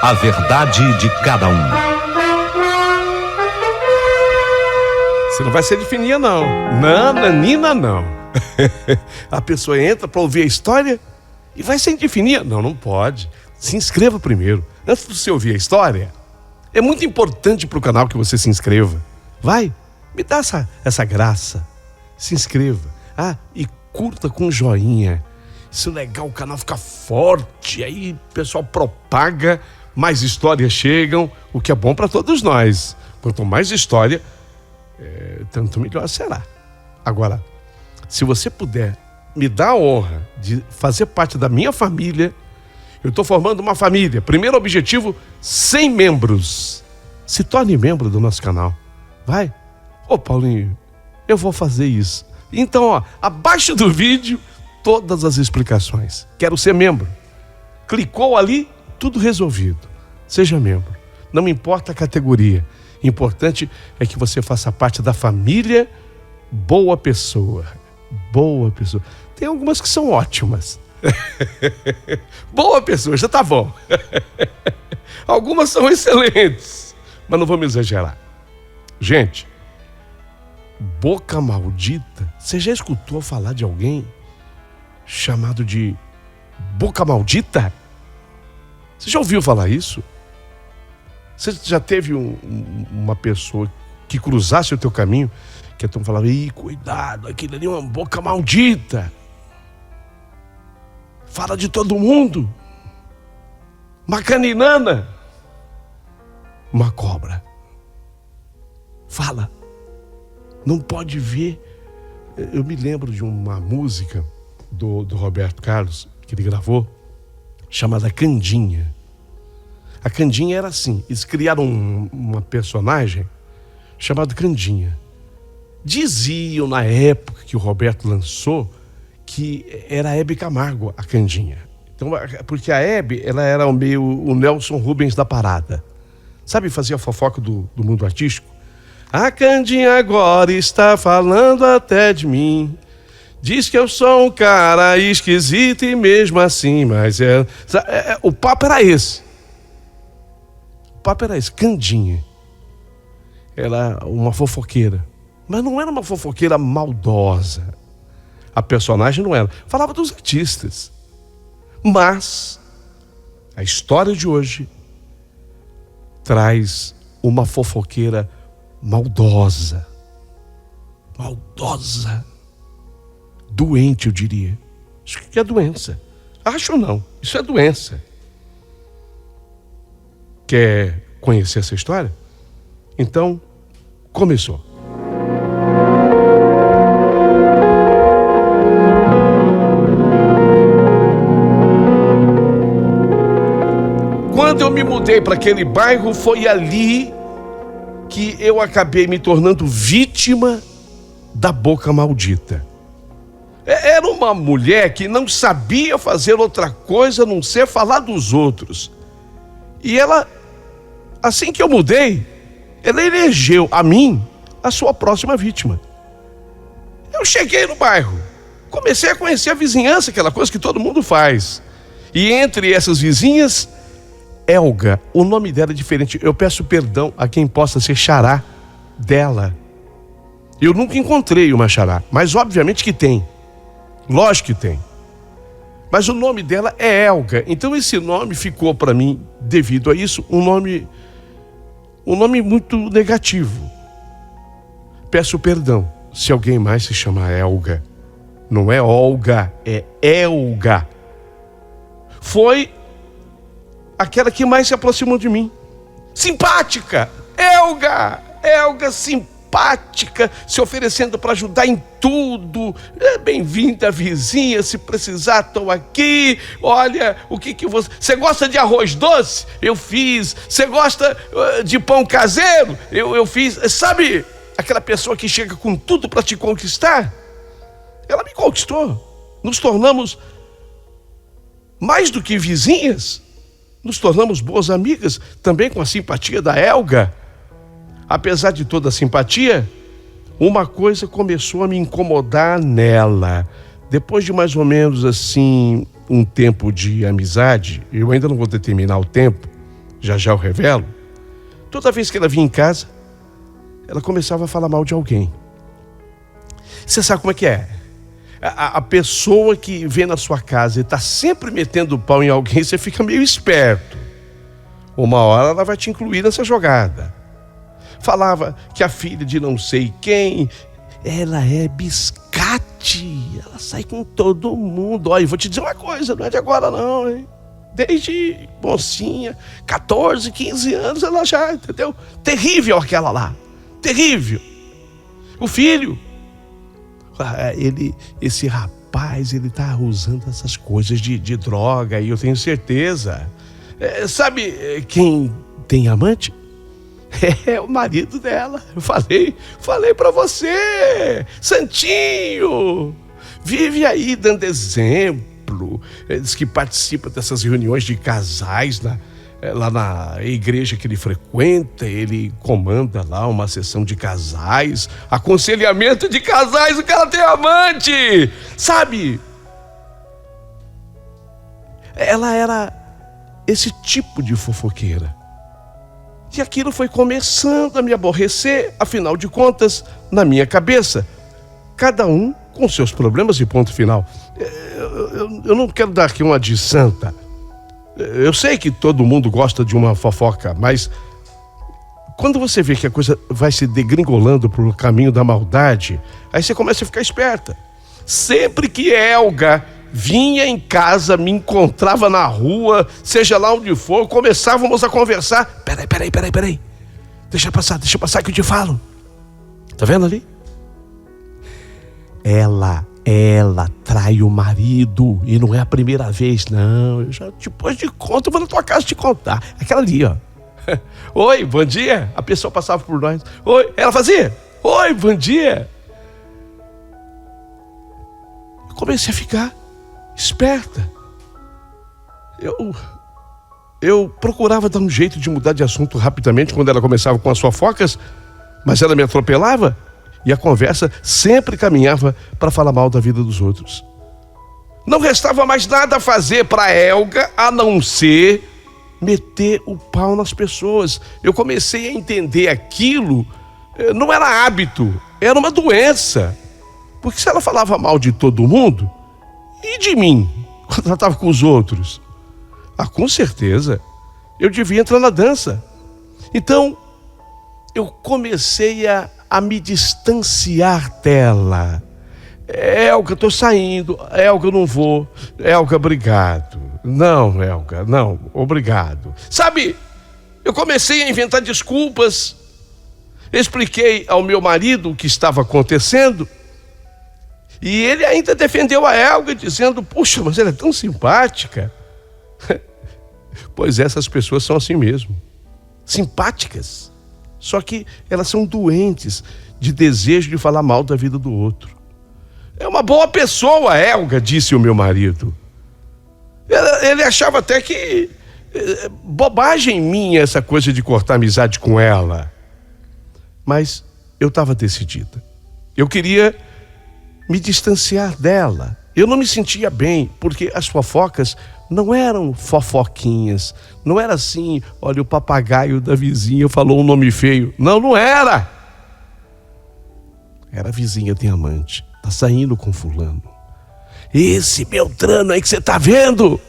A verdade de cada um. Você não vai ser de fininha, não. Nananina, não. A pessoa entra para ouvir a história e vai ser de fininha. Não, não pode. Se inscreva primeiro. Antes de você ouvir a história, é muito importante para o canal que você se inscreva. Vai, me dá essa graça. Se inscreva. E curta com joinha. Isso é legal, o canal fica forte. Aí o pessoal propaga, mais histórias chegam, o que é bom para todos nós. Quanto mais história, tanto melhor será. Agora, se você puder me dar a honra de fazer parte da minha família, eu estou formando uma família. Primeiro objetivo, 100 membros. Se torne membro do nosso canal. Vai. Paulinho, eu vou fazer isso. Então, abaixo do vídeo, todas as explicações. Quero ser membro. Clicou ali, tudo resolvido. Seja membro. Não importa a categoria. Importante é que você faça parte da família Boa Pessoa. Boa Pessoa. Tem algumas que são ótimas. Boa Pessoa, já tá bom. Algumas são excelentes, mas não vamos exagerar. Gente, boca maldita. Você já escutou falar de alguém chamado de boca maldita? Você já ouviu falar isso? Você já teve uma pessoa que cruzasse o teu caminho, que então falava, cuidado, aquilo ali é uma boca maldita. Fala de todo mundo. Uma caninana. Uma cobra. Fala. Não pode ver. Eu me lembro de uma música do Roberto Carlos, que ele gravou, chamada Candinha. A Candinha era assim, eles criaram uma personagem chamada Candinha. Diziam na época que o Roberto lançou que era a Hebe Camargo, a Candinha. Então, porque a Hebe, ela era meio o Nelson Rubens da parada. Sabe, fazia fofoca do mundo artístico? A Candinha agora está falando até de mim. Diz que eu sou um cara esquisito e mesmo assim, mas o papo era esse. O papo era esse, Candinha. Era uma fofoqueira. Mas não era uma fofoqueira maldosa. A personagem não era. Falava dos artistas. Mas a história de hoje traz uma fofoqueira maldosa. Maldosa. Doente, eu diria. Isso que é doença. Acho não. Isso é doença. Quer conhecer essa história? Então, começou. Quando eu me mudei para aquele bairro, foi ali que eu acabei me tornando vítima da boca maldita. Era uma mulher que não sabia fazer outra coisa a não ser falar dos outros. E ela, assim que eu mudei, ela elegeu a mim a sua próxima vítima. Eu cheguei no bairro, comecei a conhecer a vizinhança, aquela coisa que todo mundo faz. E entre essas vizinhas, Elga, o nome dela é diferente. Eu peço perdão a quem possa ser xará dela. Eu nunca encontrei uma xará, mas obviamente que tem. Lógico que tem. Mas o nome dela é Elga. Então esse nome ficou para mim, devido a isso, um nome muito negativo. Peço perdão se alguém mais se chama Elga. Não é Olga, é Elga. Foi aquela que mais se aproximou de mim. Simpática! Elga simpática, se oferecendo para ajudar em tudo. Bem-vinda, vizinha, se precisar, estou aqui. Olha, o que você gosta de arroz doce? Eu fiz. Você gosta de pão caseiro? Eu fiz. Sabe aquela pessoa que chega com tudo para te conquistar? Ela me conquistou. Nos tornamos mais do que vizinhas. Nos tornamos boas amigas, também com a simpatia da Elga. Apesar de toda a simpatia, uma coisa começou a me incomodar nela. Depois de mais ou menos assim, um tempo de amizade, eu ainda não vou determinar o tempo, já já eu revelo. Toda vez que ela vinha em casa, ela começava a falar mal de alguém. Você sabe como é que é? A pessoa que vem na sua casa e está sempre metendo o pau em alguém, você fica meio esperto. Uma hora ela vai te incluir nessa jogada. Falava que a filha de não sei quem, ela é biscate, ela sai com todo mundo. Olha, vou te dizer uma coisa, não é de agora não, hein? Desde mocinha, 14, 15 anos, ela já, entendeu? Terrível aquela lá, terrível. O filho, esse rapaz, ele tá usando essas coisas de droga, e eu tenho certeza. Sabe quem tem amante? É o marido dela. Eu falei pra você, Santinho, vive aí dando exemplo. Diz que participa dessas reuniões de casais lá na igreja que ele frequenta. Ele comanda lá uma sessão de casais, aconselhamento de casais. O cara tem amante, sabe? Ela era esse tipo de fofoqueira. E aquilo foi começando a me aborrecer. Afinal de contas, na minha cabeça, cada um com seus problemas e ponto final. Eu não quero dar aqui uma de santa. Eu sei que todo mundo gosta de uma fofoca, mas quando você vê que a coisa vai se degringolando pelo caminho da maldade, aí você começa a ficar esperta. Sempre que Helga vinha em casa, me encontrava na rua, seja lá onde for, começávamos a conversar. Peraí. Deixa passar que eu te falo. Tá vendo ali? Ela trai o marido, e não é a primeira vez, não. Eu já, depois de conta, eu vou na tua casa te contar. Aquela ali, ó. Oi, bom dia. A pessoa passava por nós. Oi, ela fazia. Oi, bom dia. Eu comecei a ficar esperta. Eu procurava dar um jeito de mudar de assunto rapidamente quando ela começava com as fofocas, mas ela me atropelava e a conversa sempre caminhava para falar mal da vida dos outros. Não restava mais nada a fazer para Helga a não ser meter o pau nas pessoas. Eu comecei a entender aquilo não era hábito, era uma doença. Porque se ela falava mal de todo mundo, e de mim, quando ela estava com os outros? Com certeza, eu devia entrar na dança. Então, eu comecei a me distanciar dela. Helga, estou saindo. Helga, eu não vou. Helga, obrigado. Não, Helga, não, obrigado. Sabe, eu comecei a inventar desculpas. Expliquei ao meu marido o que estava acontecendo. E ele ainda defendeu a Helga, dizendo: puxa, mas ela é tão simpática. Pois essas pessoas são assim mesmo, simpáticas. Só que elas são doentes de desejo de falar mal da vida do outro. É uma boa pessoa, Helga, disse o meu marido. Ele achava até que bobagem minha essa coisa de cortar amizade com ela. Mas eu estava decidida. Eu queria me distanciar dela. Eu não me sentia bem, porque as fofocas não eram fofoquinhas. Não era assim, olha, o papagaio da vizinha falou um nome feio. Não era. Era a vizinha tem amante, tá saindo com fulano. Esse Beltrano aí que você tá vendo,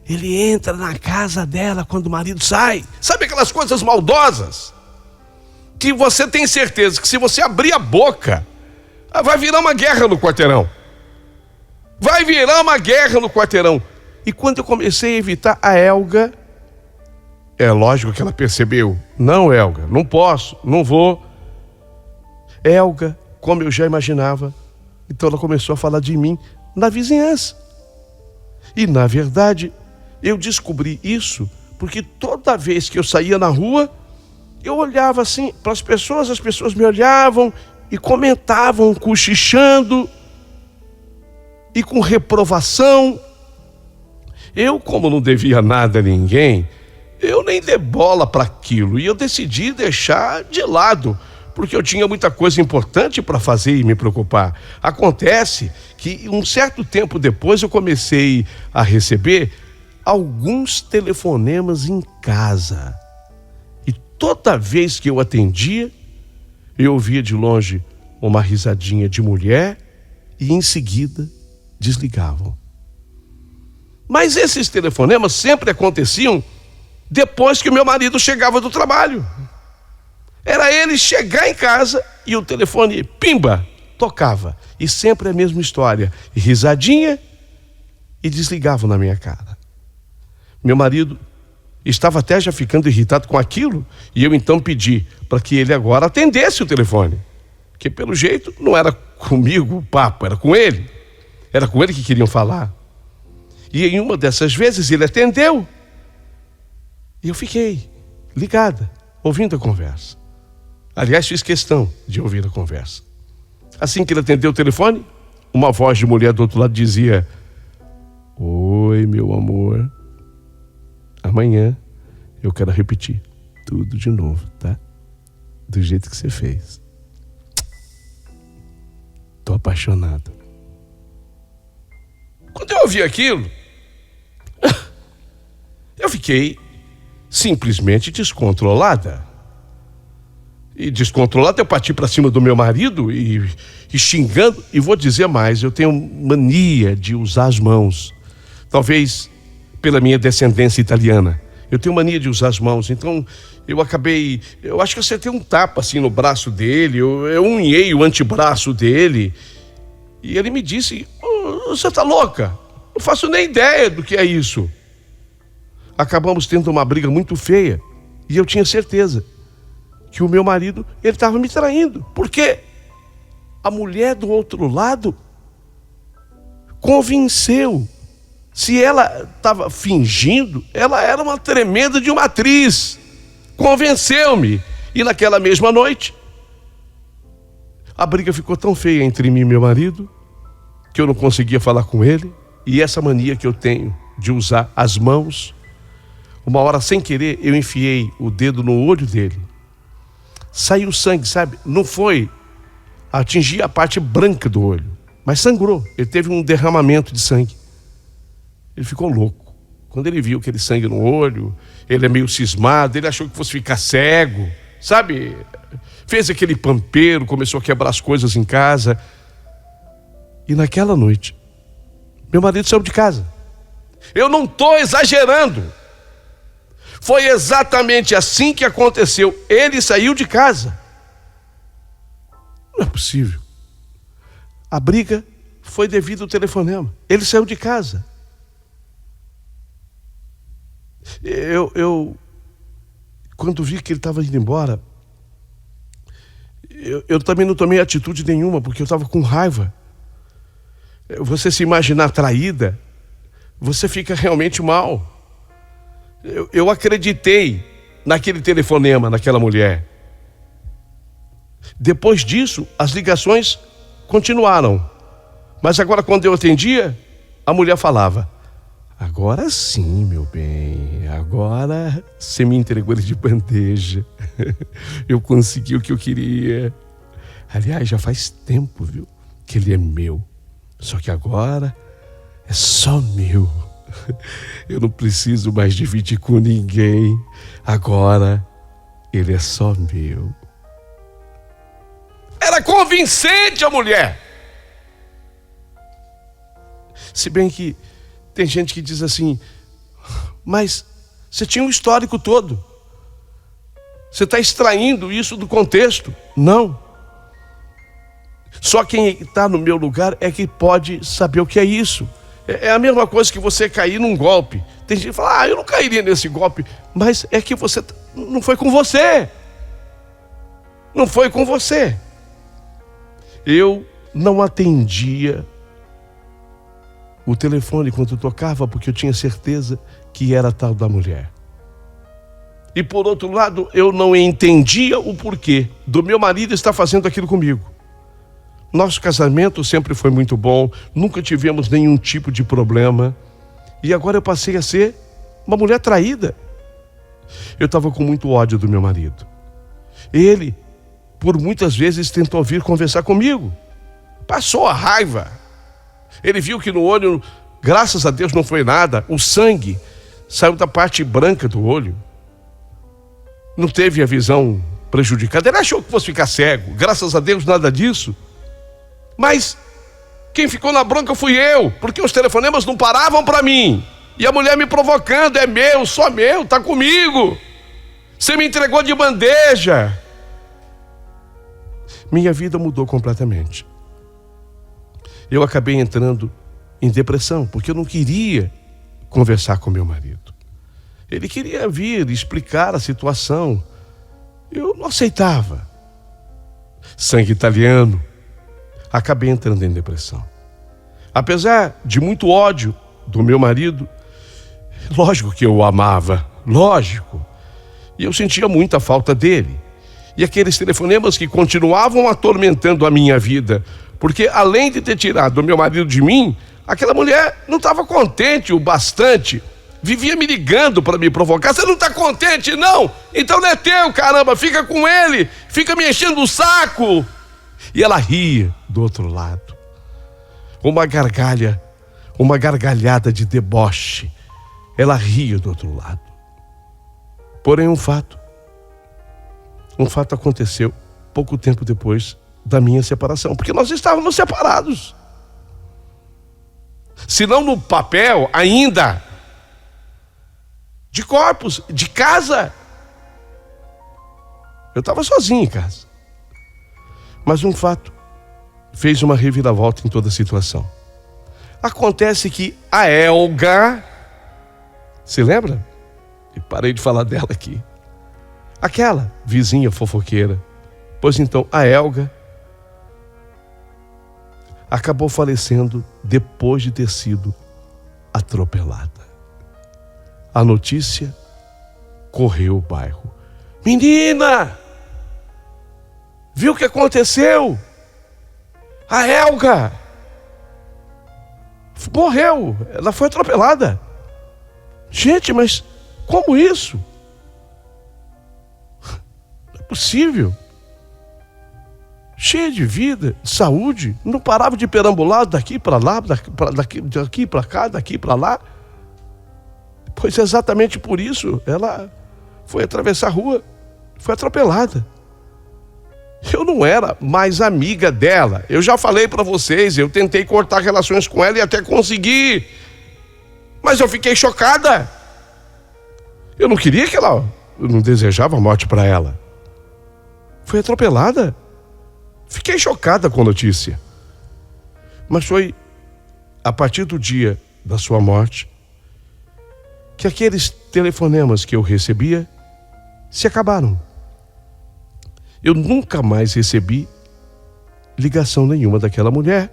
ele entra na casa dela quando o marido sai. Sabe aquelas coisas maldosas? Que você tem certeza que se você abrir a boca, vai virar uma guerra no quarteirão. Vai virar uma guerra no quarteirão. E quando eu comecei a evitar a Helga, é lógico que ela percebeu. Não, Helga, não posso, não vou. Helga, como eu já imaginava, então ela começou a falar de mim na vizinhança. E na verdade, eu descobri isso porque toda vez que eu saía na rua, eu olhava assim para as pessoas me olhavam e comentavam, cochichando e com reprovação. Eu, como não devia nada a ninguém, eu nem dei bola para aquilo e eu decidi deixar de lado, porque eu tinha muita coisa importante para fazer e me preocupar. Acontece que um certo tempo depois eu comecei a receber alguns telefonemas em casa. E toda vez que eu atendia, eu ouvia de longe uma risadinha de mulher e em seguida desligavam. Mas esses telefonemas sempre aconteciam depois que o meu marido chegava do trabalho. Era ele chegar em casa e o telefone, pimba, tocava. E sempre a mesma história, risadinha e desligavam na minha cara. Meu marido estava até já ficando irritado com aquilo e eu então pedi para que ele agora atendesse o telefone. Porque pelo jeito não era comigo o papo, era com ele. Era com ele que queriam falar. E em uma dessas vezes ele atendeu. E eu fiquei ligada, ouvindo a conversa. Aliás, fiz questão de ouvir a conversa. Assim que ele atendeu o telefone, uma voz de mulher do outro lado dizia: oi, meu amor. Amanhã eu quero repetir tudo de novo, tá? Do jeito que você fez. Tô apaixonado. Quando eu ouvi aquilo, eu fiquei simplesmente descontrolada. E descontrolada eu parti para cima do meu marido e xingando. E vou dizer mais, eu tenho mania de usar as mãos. Talvez pela minha descendência italiana. Eu tenho mania de usar as mãos. Então eu acho que eu acertei um tapa assim no braço dele. Eu unhei o antebraço dele. E ele me disse: você tá louca? Não faço nem ideia do que é isso. Acabamos tendo uma briga muito feia. E eu tinha certeza que o meu marido, ele estava me traindo. Porque a mulher do outro lado convenceu. Se ela estava fingindo, ela era uma tremenda de uma atriz. Convenceu-me. E naquela mesma noite, a briga ficou tão feia entre mim e meu marido, que eu não conseguia falar com ele. E essa mania que eu tenho de usar as mãos, uma hora sem querer, eu enfiei o dedo no olho dele. Saiu sangue, sabe? Não foi atingir a parte branca do olho, mas sangrou. Ele teve um derramamento de sangue. Ele ficou louco. Quando ele viu aquele sangue no olho, ele é meio cismado, ele achou que fosse ficar cego, sabe? Fez aquele pampeiro, começou a quebrar as coisas em casa. E naquela noite, meu marido saiu de casa. Eu não estou exagerando. Foi exatamente assim que aconteceu. Ele saiu de casa. Não é possível. A briga foi devido ao telefonema. Ele saiu de casa. Eu quando vi que ele estava indo embora, eu também não tomei atitude nenhuma, porque eu estava com raiva. Você se imaginar traída, você fica realmente mal. Eu acreditei naquele telefonema, naquela mulher. Depois disso, as ligações continuaram. Mas agora, quando eu atendia, a mulher falava: agora sim, meu bem, agora você me entregou ele de bandeja. Eu consegui o que eu queria. Aliás, já faz tempo, viu, que ele é meu. Só que agora é só meu. Eu não preciso mais dividir com ninguém. Agora ele é só meu. Era convincente a mulher. Se bem que tem gente que diz assim: mas você tinha um histórico todo. Você está extraindo isso do contexto. Não. Só quem está no meu lugar é que pode saber o que é isso. É a mesma coisa que você cair num golpe. Tem gente que fala: eu não cairia nesse golpe. Mas é que você não foi com você. Não foi com você. Eu não atendia o telefone quando tocava, porque eu tinha certeza que era a tal da mulher. E por outro lado, eu não entendia o porquê do meu marido estar fazendo aquilo comigo. Nosso casamento sempre foi muito bom, nunca tivemos nenhum tipo de problema. E agora eu passei a ser uma mulher traída. Eu estava com muito ódio do meu marido. Ele, por muitas vezes, tentou vir conversar comigo. Passou a raiva. Ele viu que no olho, graças a Deus, não foi nada. O sangue saiu da parte branca do olho. Não teve a visão prejudicada. Ele achou que fosse ficar cego. Graças a Deus, nada disso. Mas quem ficou na bronca fui eu, porque os telefonemas não paravam para mim. E a mulher me provocando: é meu, só meu, tá comigo. Você me entregou de bandeja. Minha vida mudou completamente. Eu acabei entrando em depressão, porque eu não queria conversar com meu marido. Ele queria vir explicar a situação. Eu não aceitava. Sangue italiano. Acabei entrando em depressão. Apesar de muito ódio do meu marido, lógico que eu o amava, lógico. E eu sentia muita falta dele. E aqueles telefonemas que continuavam atormentando a minha vida, porque além de ter tirado o meu marido de mim, aquela mulher não estava contente o bastante. Vivia me ligando para me provocar. Você não está contente, não? Então não é teu, caramba, fica com ele, fica me enchendo o saco. E ela ria do outro lado. Uma gargalhada de deboche. Ela ria do outro lado. Porém, um fato aconteceu pouco tempo depois da minha separação, porque nós estávamos separados. Se não no papel, ainda de corpos, de casa. Eu estava sozinho em casa. Mas um fato fez uma reviravolta em toda a situação. Acontece que a Elga, se lembra? E parei de falar dela aqui. Aquela vizinha fofoqueira. Pois então, a Elga acabou falecendo depois de ter sido atropelada. A notícia correu o bairro. Menina! Viu o que aconteceu? A Elga morreu. Ela foi atropelada. Gente, mas como isso? Não é possível. Cheia de vida, de saúde, não parava de perambular daqui para lá, daqui para cá, daqui para lá. Pois exatamente por isso ela foi atravessar a rua, foi atropelada. Eu não era mais amiga dela. Eu já falei para vocês, eu tentei cortar relações com ela e até consegui. Mas eu fiquei chocada. Eu não queria que ela, eu não desejava a morte para ela. Foi atropelada. Fiquei chocada com a notícia. Mas foi a partir do dia da sua morte que aqueles telefonemas que eu recebia se acabaram. Eu nunca mais recebi ligação nenhuma daquela mulher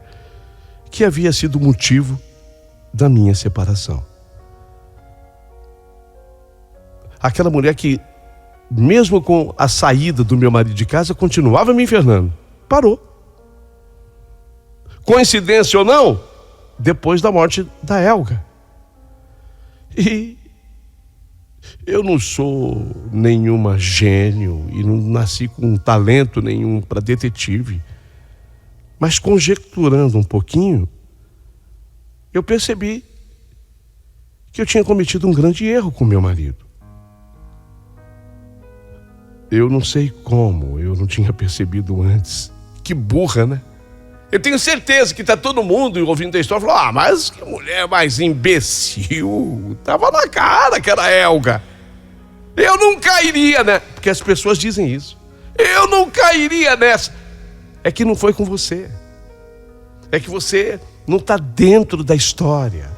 que havia sido motivo da minha separação. Aquela mulher que, mesmo com a saída do meu marido de casa, continuava me infernando. Parou. Coincidência ou não, depois da morte da Elga. E eu não sou nenhuma gênio e não nasci com talento nenhum para detetive. Mas conjecturando um pouquinho, eu percebi que eu tinha cometido um grande erro com meu marido. Eu não sei como, eu não tinha percebido antes. Que burra, né? Eu tenho certeza que tá todo mundo ouvindo a história e falou: mas que mulher mais imbecil. Tava na cara que era Elga. Eu não cairia, né? Porque as pessoas dizem isso. Eu não cairia nessa. É que não foi com você. É que você não está dentro da história.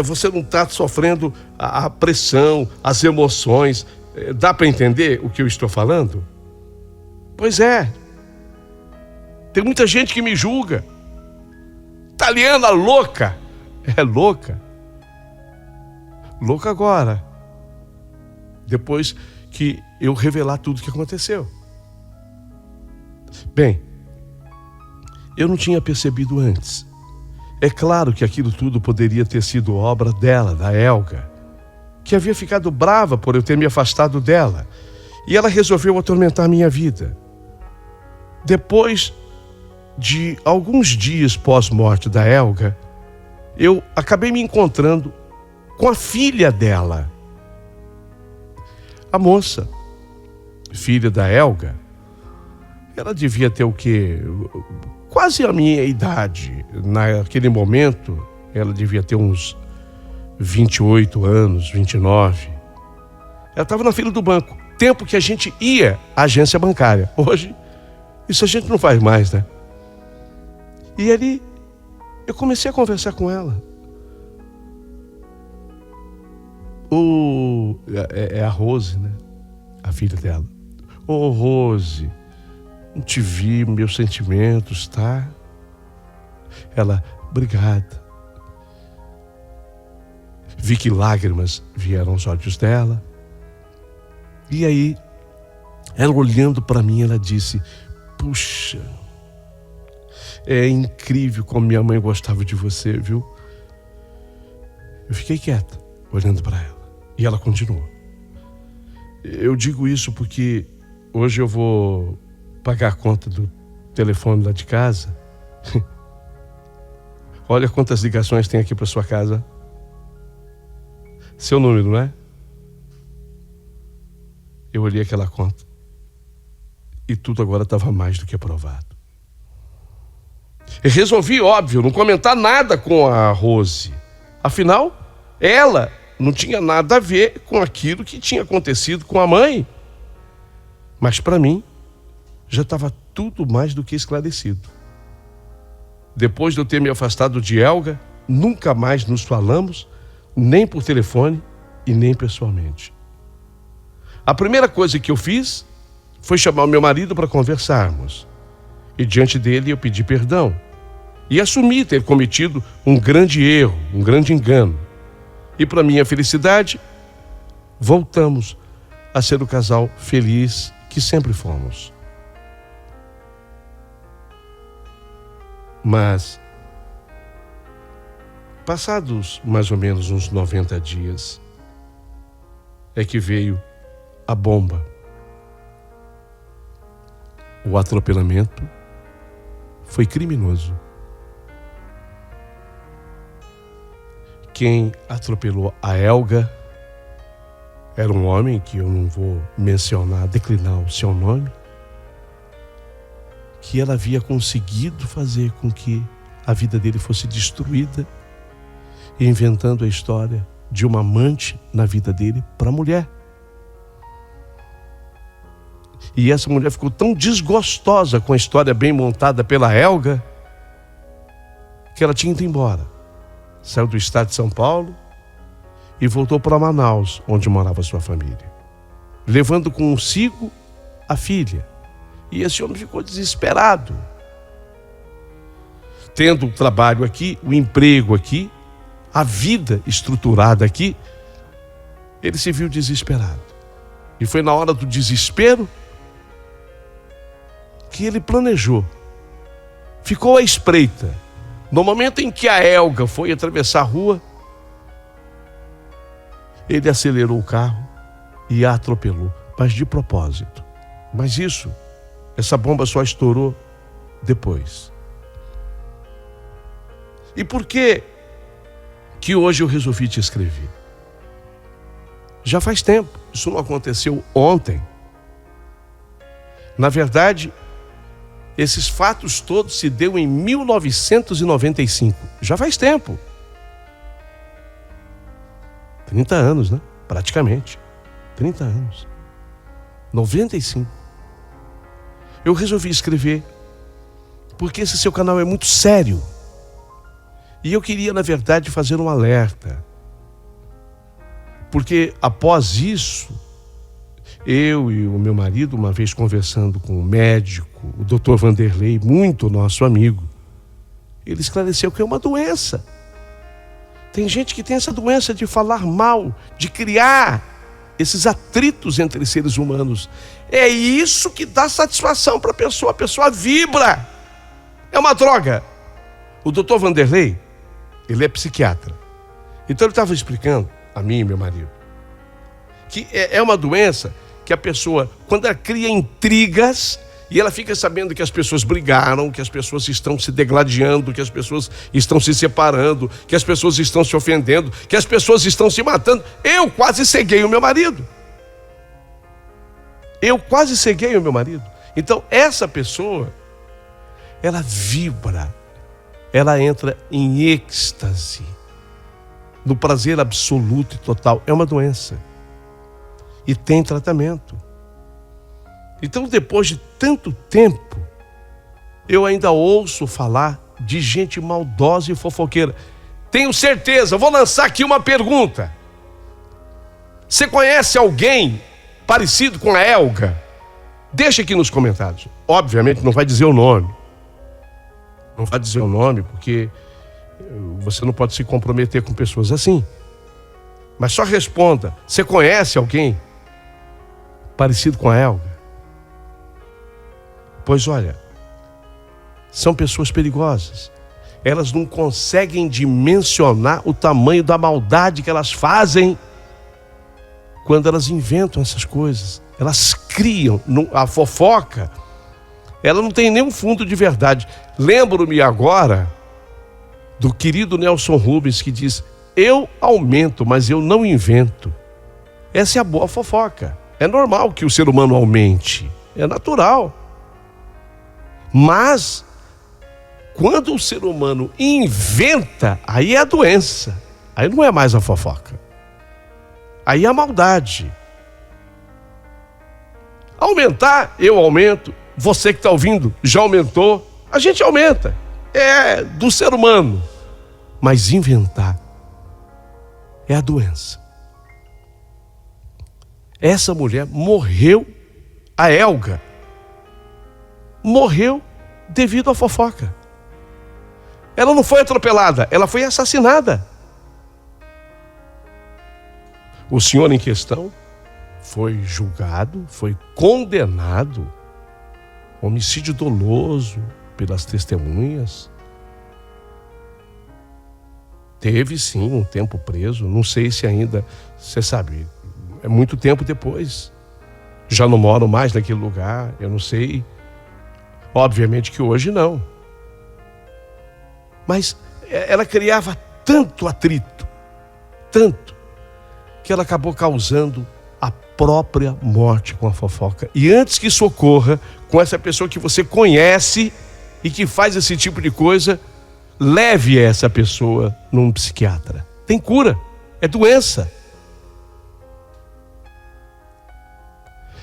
Você não está sofrendo a pressão, as emoções. Dá para entender o que eu estou falando? Pois é. Tem muita gente que me julga. Italiana louca. É louca. Louca agora. Depois que eu revelar tudo o que aconteceu. Bem, eu não tinha percebido antes. É claro que aquilo tudo poderia ter sido obra dela, da Elga, que havia ficado brava por eu ter me afastado dela. E ela resolveu atormentar minha vida. Depois de alguns dias pós-morte da Elga, eu acabei me encontrando com a filha dela. A moça, filha da Helga, ela devia ter o quê? Quase a minha idade. Naquele momento, ela devia ter uns 28 anos, 29. Ela estava na fila do banco. Tempo que a gente ia à agência bancária. Hoje, isso a gente não faz mais, né? E ali, eu comecei a conversar com ela. É a Rose, né? A filha dela. Ô, Rose, não te vi, meus sentimentos, tá? Ela, obrigada. Vi que lágrimas vieram aos olhos dela. E aí, ela olhando para mim, ela disse: puxa, é incrível como minha mãe gostava de você, viu? Eu fiquei quieta, olhando para ela. E ela continuou: eu digo isso porque hoje eu vou pagar a conta do telefone lá de casa. Olha quantas ligações tem aqui para sua casa. Seu número, não é? Eu olhei aquela conta e tudo agora estava mais do que aprovado. Eu resolvi, óbvio, não comentar nada com a Rose. Afinal, ela não tinha nada a ver com aquilo que tinha acontecido com a mãe. Mas para mim, já estava tudo mais do que esclarecido. Depois de eu ter me afastado de Helga, nunca mais nos falamos, nem por telefone e nem pessoalmente. A primeira coisa que eu fiz foi chamar o meu marido para conversarmos. E diante dele eu pedi perdão. E assumi ter cometido um grande erro, um grande engano. E para minha felicidade, voltamos a ser o casal feliz que sempre fomos. Mas, passados mais ou menos uns 90 dias, é que veio a bomba. O atropelamento foi criminoso. Quem atropelou a Helga era um homem que eu não vou mencionar, declinar o seu nome, que ela havia conseguido fazer com que a vida dele fosse destruída, inventando a história de uma amante na vida dele para a mulher. E essa mulher ficou tão desgostosa com a história bem montada pela Helga, que ela tinha ido embora. Saiu do estado de São Paulo e voltou para Manaus, onde morava sua família, levando consigo a filha. E esse homem ficou desesperado. Tendo o trabalho aqui, o emprego aqui, a vida estruturada aqui, ele se viu desesperado. E foi na hora do desespero que ele planejou. Ficou à espreita. No momento em que a Helga foi atravessar a rua, ele acelerou o carro e a atropelou, mas de propósito. Mas essa bomba só estourou depois. E por que hoje eu resolvi te escrever? Já faz tempo, isso não aconteceu ontem. Na verdade, esses fatos todos se deu em 1995. Já faz tempo. 30 anos, né? Praticamente. 30 anos. 95. Eu resolvi escrever porque esse seu canal é muito sério. E eu queria, na verdade, fazer um alerta. Porque após isso, eu e o meu marido, uma vez conversando com o médico, o Dr. Vanderlei, muito nosso amigo, ele esclareceu que é uma doença. Tem gente que tem essa doença de falar mal, de criar esses atritos entre seres humanos. É isso que dá satisfação para a pessoa vibra. É uma droga. O Dr. Vanderlei, ele é psiquiatra. Então ele estava explicando a mim e meu marido que é uma doença que a pessoa, quando ela cria intrigas E ela fica sabendo que as pessoas brigaram, que as pessoas estão se degladiando, que as pessoas estão se separando, que as pessoas estão se ofendendo, que as pessoas estão se matando. Eu quase ceguei o meu marido. Então, essa pessoa, ela vibra, ela entra em êxtase, no prazer absoluto e total. É uma doença. E tem tratamento. Então, depois de tanto tempo, eu ainda ouço falar de gente maldosa e fofoqueira. Tenho certeza, vou lançar aqui uma pergunta. Você conhece alguém parecido com a Elga? Deixa aqui nos comentários. Obviamente não vai dizer o nome. Não vai dizer o nome, porque você não pode se comprometer com pessoas assim. Mas só responda, você conhece alguém parecido com a Elga? Pois olha, são pessoas perigosas. Elas não conseguem dimensionar o tamanho da maldade que elas fazem quando elas inventam essas coisas. Elas criam. A fofoca, ela não tem nenhum fundo de verdade. Lembro-me agora do querido Nelson Rubens, que diz: eu aumento, mas eu não invento. Essa é a boa fofoca. É normal que o ser humano aumente. É natural. Mas, quando o ser humano inventa, aí é a doença. Aí não é mais a fofoca. Aí é a maldade. Aumentar, eu aumento. Você que está ouvindo já aumentou. A gente aumenta. É do ser humano. Mas inventar é a doença. Essa mulher morreu, a Elga, morreu devido à fofoca. Ela não foi atropelada, ela foi assassinada. O senhor em questão foi julgado, foi condenado, homicídio doloso pelas testemunhas. Teve sim um tempo preso, não sei se ainda, você sabe, é muito tempo depois. Já não moro mais naquele lugar, eu não sei. Obviamente que hoje não. Mas ela criava tanto atrito, tanto, que ela acabou causando a própria morte com a fofoca. E antes que isso ocorra com essa pessoa que você conhece e que faz esse tipo de coisa, leve essa pessoa num psiquiatra. Tem cura, é doença.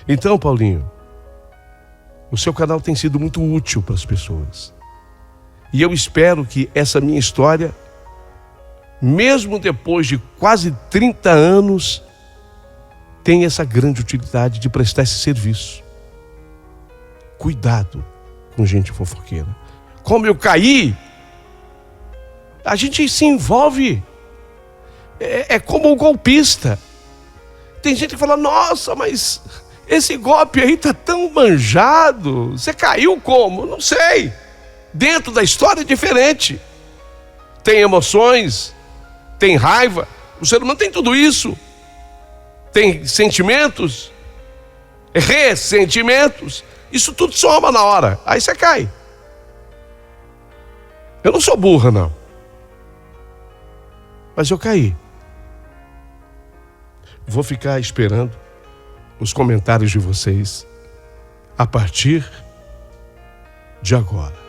Então, Paulinho, o seu canal tem sido muito útil para as pessoas. E eu espero que essa minha história, mesmo depois de quase 30 anos, tenha essa grande utilidade de prestar esse serviço. Cuidado com gente fofoqueira. Como eu caí, a gente se envolve. É como um golpista. Tem gente que fala: nossa, mas esse golpe aí tá tão manjado. Você caiu como? Não sei. Dentro da história é diferente. Tem emoções, tem raiva. O ser humano tem tudo isso. Tem sentimentos, ressentimentos. Isso tudo soma na hora. Aí você cai. Eu não sou burra, não. Mas eu caí. Vou ficar esperando os comentários de vocês a partir de agora.